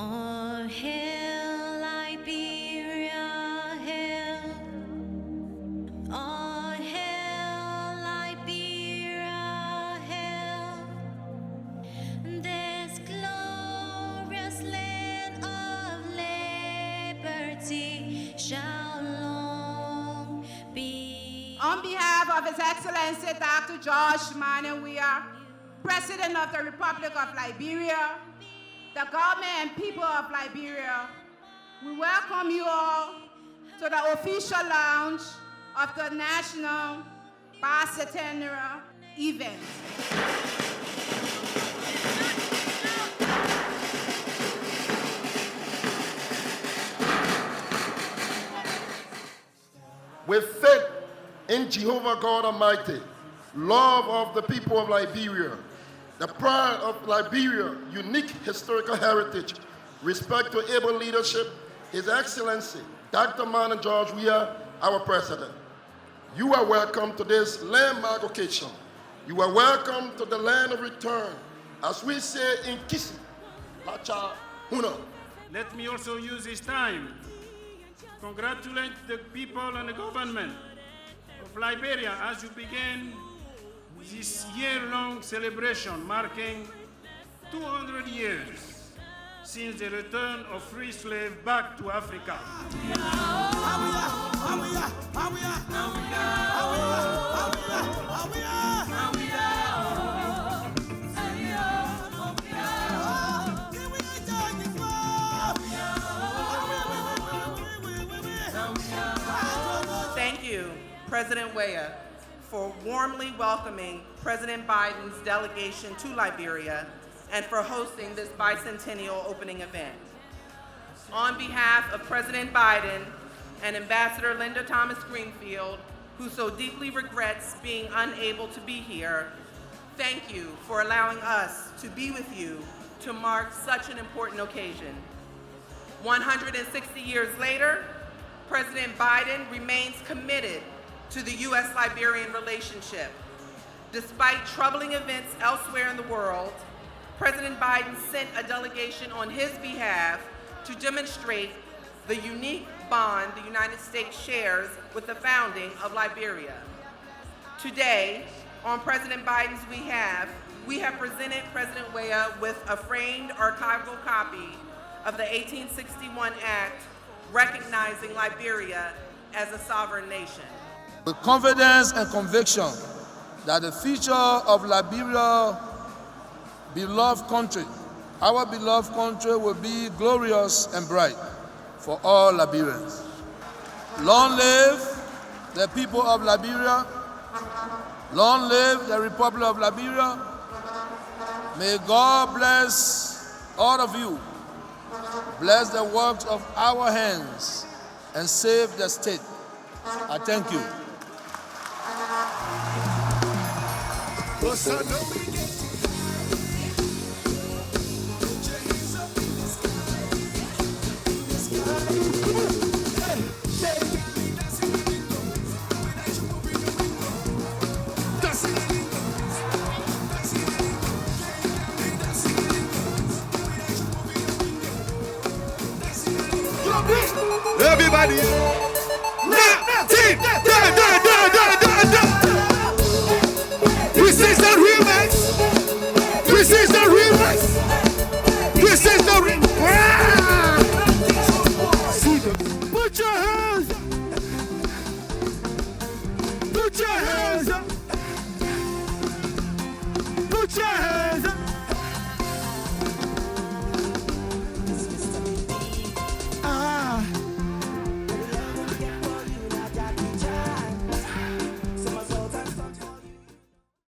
Oh, hail Liberia, hail. Oh, hail Liberia, hail. This glorious land of liberty shall long be. On behalf of His Excellency Dr. George Manawia, President of the Republic of Liberia, the government and people of Liberia, we welcome you all to the official launch of the National Bicentennial event. With faith in Jehovah God Almighty, love of the people of Liberia, the pride of Liberia, unique historical heritage, respect to able leadership, His Excellency, Dr. Manu George Weah, our President. You are welcome to this landmark occasion. You are welcome to the land of return, as we say in Kisi, Lacha Huna. Let me also use this time to congratulate the people and the government of Liberia as you begin this year-long celebration marking 200 years since the return of free slaves back to Africa. Thank you, President Weah, for warmly welcoming President Biden's delegation to Liberia and for hosting this bicentennial opening event. On behalf of President Biden and Ambassador Linda Thomas Greenfield, who so deeply regrets being unable to be here, thank you for allowing us to be with you to mark such an important occasion. 160 years later, President Biden remains committed to the U.S.-Liberian relationship. Despite troubling events elsewhere in the world, President Biden sent a delegation on his behalf to demonstrate the unique bond the United States shares with the founding of Liberia. Today, on President Biden's behalf, we have presented President Weah with a framed archival copy of the 1861 Act recognizing Liberia as a sovereign nation. With confidence and conviction that the future of Liberia, beloved country, our beloved country will be glorious and bright for all Liberians. Long live the people of Liberia. Long live the Republic of Liberia. May God bless all of you. Bless the works of our hands and save the state. I thank you. Everybody, This is the remix. This is the remix. This is the remix. Put your hands. Put your hands. Put your hands.